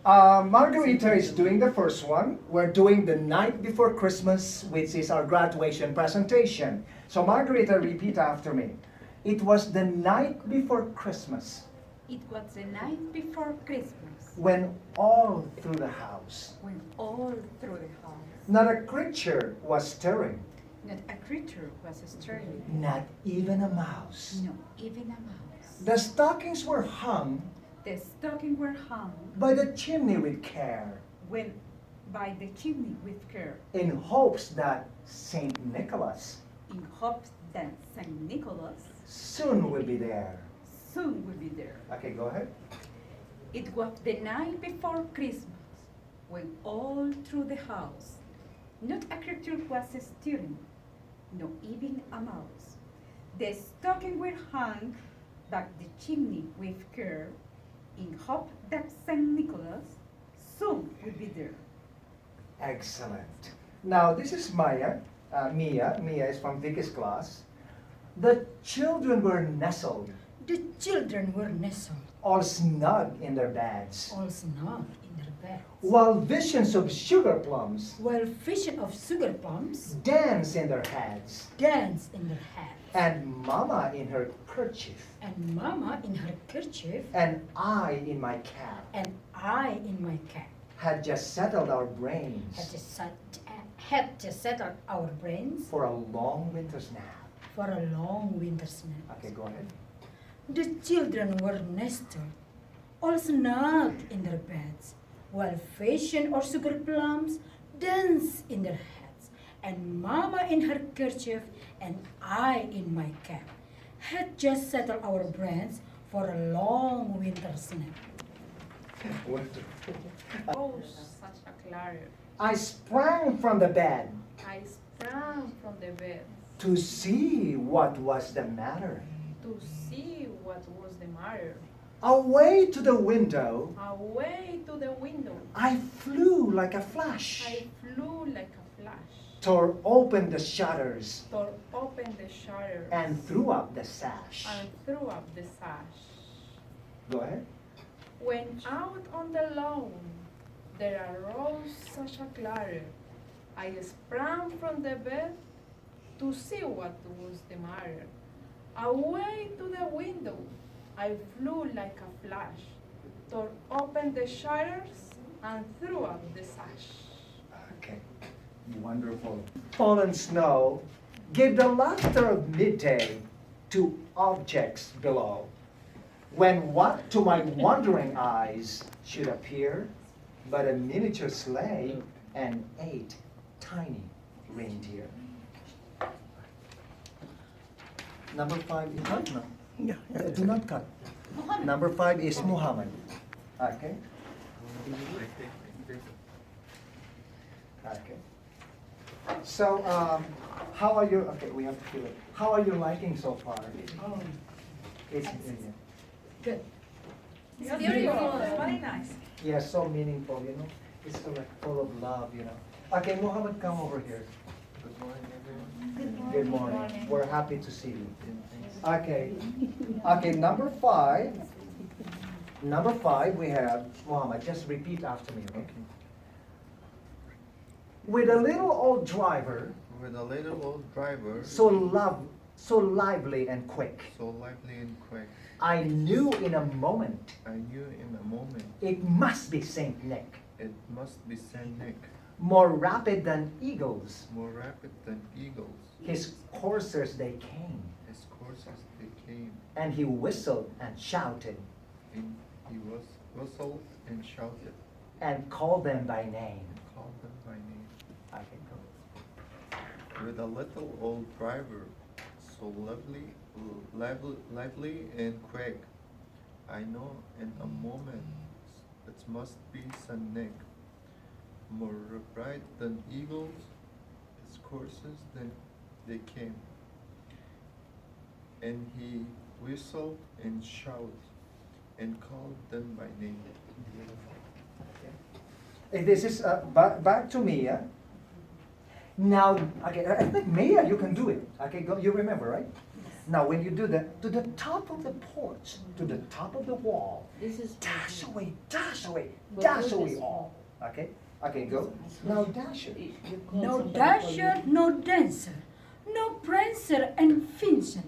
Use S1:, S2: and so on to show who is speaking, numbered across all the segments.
S1: Margarita is doing the first one. We're doing the night before Christmas, which is our graduation presentation. So Margarita, repeat after me. It was the night before Christmas
S2: It was the night before Christmas,
S1: when all through the house,
S2: when all through the house,
S1: not a creature was stirring,
S2: not a creature was stirring,
S1: not even a mouse.
S2: no, even a mouse.
S1: The stockings were hung
S2: The stockings were hung
S1: by the chimney with care,
S2: when, by the chimney with care,
S1: in hopes that Saint Nicholas
S2: in hopes that Saint Nicholas
S1: soon will be there.
S2: soon will be there.
S1: Okay, go ahead.
S2: It was the night before Christmas, when all through the house, not a creature was stirring, no even a mouse. The stockings were hung back the chimney with care, in hope that Saint Nicholas soon would be there.
S1: Excellent. Now, this is Mia. Mia is from Vicky's class. The children were nestled,
S3: The children were nestled,
S1: all snug in their beds,
S3: all snug in their beds,
S1: while visions of sugar plums
S3: while vision of sugar plums
S1: danced in their heads,
S3: danced in their heads,
S1: and Mama in her kerchief,
S3: and Mama in her kerchief,
S1: and I in my cap,
S3: and I in my cap
S1: had just settled our brains
S3: had just settled our brains
S1: for a long winter's nap.
S3: for a long winter's nap.
S1: Okay, go ahead.
S3: The children were nestled, all snug in their beds, while vision or sugar plums danced in their heads, and Mama in her kerchief and I in my cap had just settled our brains for a long winter's nap.
S1: Wonderful.
S2: Oh, such a claret.
S1: I sprang from the bed
S2: I sprang from the bed
S1: to see what was the matter.
S2: to see what was the matter.
S1: Away to the window,
S2: Away to the window,
S1: I flew like a flash,
S2: I flew like a flash,
S1: tore open the shutters,
S2: tore open the shutters,
S1: and threw up the sash.
S2: and threw up the sash.
S1: Go ahead.
S2: When out on the lawn there arose such a clatter, I sprang from the bed to see what was the matter. Away to the window, I flew like a flash, tore open the shutters, and threw up the sash.
S1: Okay. Wonderful. Fallen snow gave the laughter of midday to objects below. When what to my wondering eyes should appear but a miniature sleigh and 8 tiny reindeer. Number 5 is what? No. Do not cut. Number 5 is Muhammad. Okay. Okay. So, how are you? Okay, we have to feel it. How are you liking so far?
S3: Oh,
S1: It's
S3: good.
S2: It's beautiful, very nice.
S1: yeah, so meaningful. You know, it's like full of love. You know. Okay, Muhammad, come over here.
S4: Good morning, everyone.
S1: Good morning. We're happy to see you. Okay. Okay, number 5. Number 5, we have Muhammad. Just repeat after me, okay?
S4: Okay.
S1: With a little old driver,
S4: With a little old driver,
S1: so lively and quick,
S4: so lively and quick,
S1: I knew in a moment
S4: I knew in a moment
S1: it must be Saint Nick,
S4: it must be Saint Nick,
S1: more rapid than eagles.
S4: more rapid than eagles.
S1: His coursers they came,
S4: His coursers they came,
S1: and he whistled and shouted
S4: and he was whistled and shouted,
S1: and called them by name.
S4: and called them by name.
S1: I can go.
S4: With a little old driver, so lively and quick, I know in a moment it must be Saint Nick, more bright than eagles, his coursers than they came. And he whistled and shouted and called them by name.
S1: Okay. This is back to Mia. Now, okay, I think Mia, you can do it. Okay, go, you remember, right? Now, when you do that, to the top of the porch, to the top of the wall,
S5: This is
S1: dash away, dash away,
S5: But
S1: dash
S5: what
S1: away
S5: is-
S1: all. Okay? Okay, go. Now dash it.
S5: You call
S3: No
S5: somebody
S3: dasher,
S5: police.
S3: no dancer, no prancer and fincher,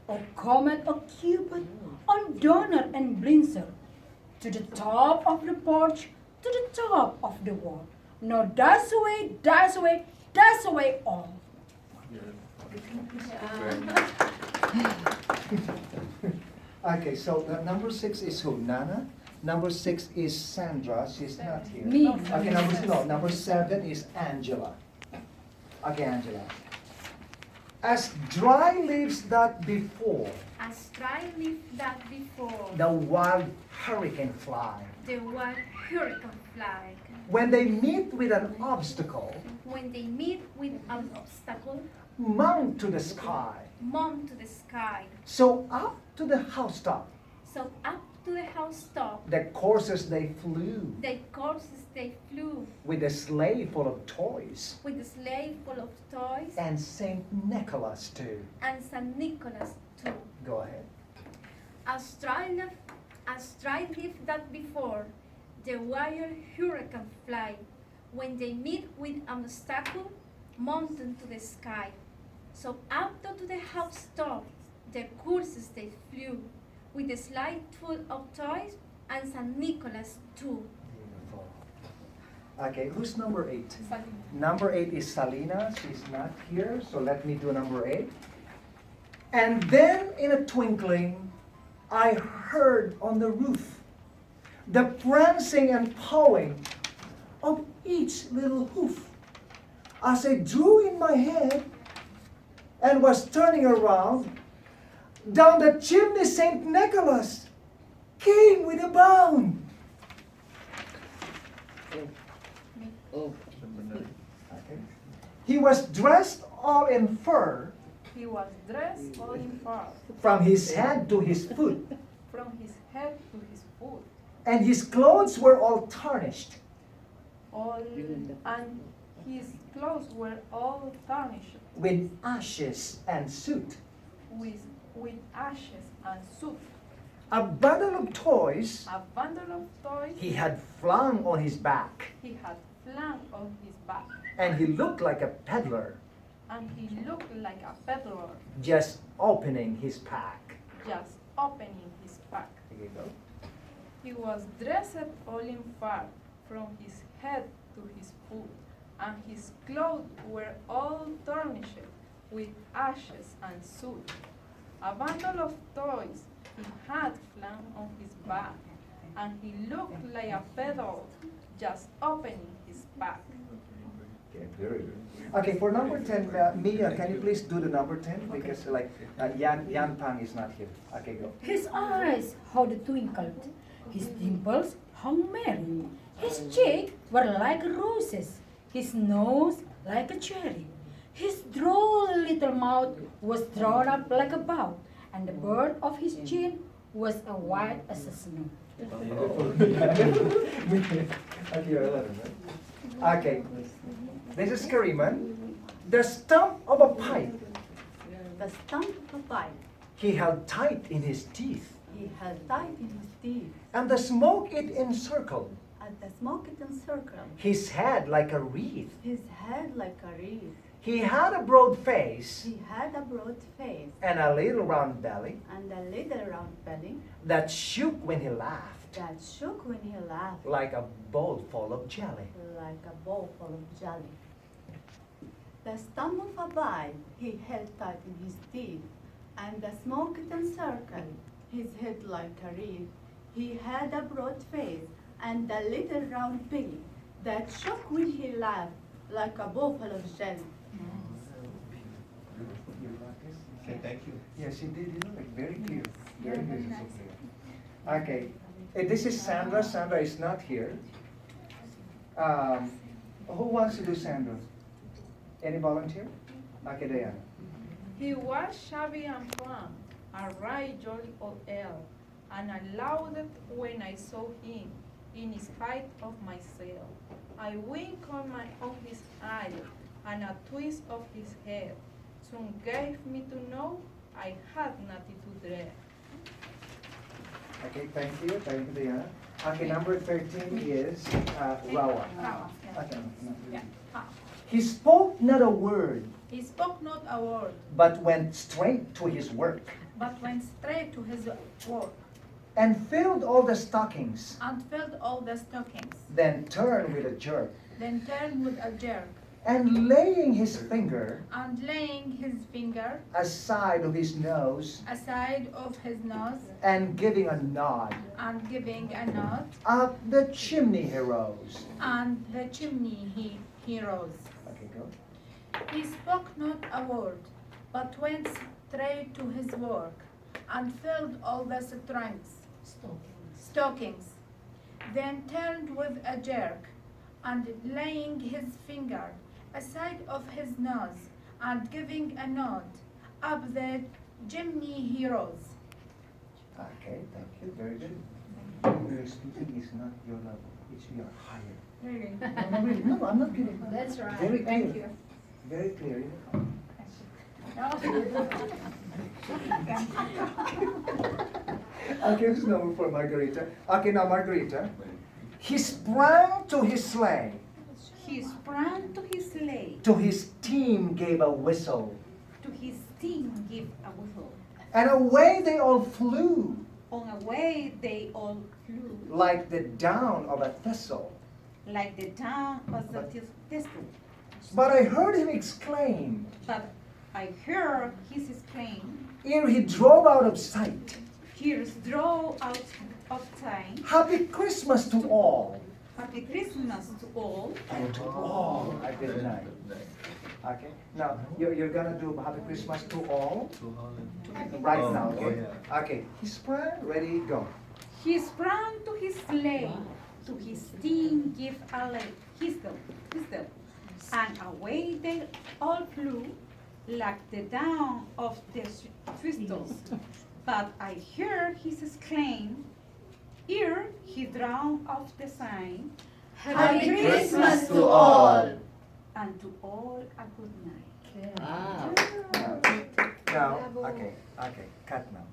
S3: or comet or cupid, on donor and blinzer. To the top of the porch, to the top of the wall. No dash away, dash away, dash away all.
S4: Very nice.
S1: Okay, so number 6 is who? Nana? Number 6 is Sandra. She's not here.
S3: Me.
S1: Okay, number 7 is Angela. Okay, Angela. As dry leaves that before,
S6: As dry leaf that before,
S1: the wild hurricane fly.
S6: the wild hurricane flag.
S1: When they meet with an obstacle,
S6: When they meet with an obstacle,
S1: mount to the sky.
S6: mount to the sky.
S1: So up to the housetop,
S6: So up to the housetop,
S1: the courses they flew,
S6: the courses they flew,
S1: with a sleigh full of toys,
S6: with a sleigh full of toys,
S1: and Saint Nicholas too.
S6: and St. Nicholas too.
S1: Go ahead.
S6: As dry leaf that before, the wild hurricane fly. When they meet with an obstacle, mountain to the sky. So up to the housetop, the courses they flew, with a sleigh full of toys, and St. Nicholas too.
S1: Beautiful. Okay, who's number 8? Number 8 is Salina. She's not here, so let me do number 8. And then in a twinkling, I heard on the roof the prancing and pawing of each little hoof. As I drew in my head and was turning around, down the chimney St. Nicholas came with a bound.
S5: Oh,
S4: Number 9.
S1: Okay. He was dressed all in fur
S2: He was dressed all in fur,
S1: from his head to his foot,
S2: from his head to his foot,
S1: and his clothes were all tarnished.
S2: and his clothes were all tarnished
S1: With ashes and soot.
S2: with ashes and soot.
S1: A bundle of toys
S2: A bundle of toys
S1: he had flung on his back,
S2: he had flung on his back,
S1: and he looked like a peddler,
S2: and he looked like a peddler
S1: just opening his pack.
S2: just opening his pack.
S1: Here you go.
S2: He was dressed all in fur, from his head to his foot, and his clothes were all tarnished with ashes and soot. A bundle of toys he had flung on his back, and he looked like a peddler just opening his pack.
S1: Okay, very good. Okay, for number 10, Mia, can you please do the number 10? Because Yan Pang is not here. Okay, go.
S3: His eyes, how they twinkled. His dimples, how merry. His cheeks were like roses. His nose like a cherry. His droll little mouth was drawn up like a bow, and the bird of his chin was as white as the snow.
S1: Okay, you're 11, right? Okay, this is Kariman. The stump of a pipe
S7: The stump of a pipe
S1: he held tight in his teeth,
S7: he held tight in his teeth,
S1: and the smoke it encircled
S7: and the smoke it encircled
S1: his head like a wreath.
S7: his head like a wreath.
S1: He had a broad face
S7: He had a broad face
S1: and a little round belly
S7: and a little round belly
S1: that shook when he laughed,
S7: that shook when he laughed
S1: like a bowl full of jelly.
S7: like a bowl full of jelly. The stump of a pipe he held tight in his teeth, and the smoke it encircled his head like a wreath. He had a broad face and a little round belly that shook when he laughed like a bowl full of jelly.
S4: Okay, thank you.
S1: Yes, he did. You know, like very clear. Very clear. Okay, this is Sandra. Sandra is not here. Who wants to do Sandra? Any volunteer? Okay, Diana.
S2: He was shabby and plump, a right jolly old elf, and I laughed when I saw him, in spite of myself. I winked on his eye, and a twist of his head soon gave me to know I had nothing to dread.
S1: Okay, thank you, Diana. Okay, number 13 is Rawa. Okay, no,
S2: Yeah.
S1: He spoke not a word,
S2: He spoke not a word,
S1: but went straight to his work,
S2: but went straight to his work,
S1: and filled all the stockings,
S2: and filled all the stockings,
S1: then turned with a jerk,
S2: then turned with a jerk,
S1: and laying his finger
S2: and laying his finger
S1: aside of his nose,
S2: aside of his nose,
S1: and giving a nod,
S2: and giving a nod,
S1: up the chimney he rose.
S2: and the chimney he rose.
S1: Okay, go.
S2: He spoke not a word, but went straight to his work, and filled all the stockings, then turned with a jerk, and laying his finger aside of his nose, and giving a nod, up the chimney he rose.
S1: Okay, thank you, very good. Your speaking is not your level, it's your higher.
S2: Really?
S1: No, really, no, I'm not kidding.
S3: That's right.
S1: Very clear.
S3: Thank you.
S1: Very clear. Okay, this is number for Margarita. Okay, now Margarita. He sprang to his sleigh.
S5: He sprang to his sleigh.
S1: To his team gave a whistle.
S5: To his team gave a whistle.
S1: And away they all flew,
S5: On a way they all flew,
S1: like the down of a thistle.
S5: like the down of the thistle.
S1: But I heard him exclaim,
S5: But I heard his exclaim,
S1: ere he drove out of sight,
S5: "Here's draw out of time.
S1: Happy Christmas to all.
S5: Happy Christmas to all."
S1: And to all a good night. Okay, now you're gonna do Happy Christmas to all
S4: To Holland.
S1: right
S4: Oh,
S1: now,
S4: oh,
S1: okay?
S4: yeah.
S1: Okay, he sprang, ready, go.
S5: He sprang to his sleigh, to his team gave a whistle, and away they all flew, like the down of the thistles. But I heard his exclaim, ere he drowned off the sign,
S7: Happy Christmas to all.
S5: and to all a good night.
S3: Yeah.
S1: Now, okay, cut now.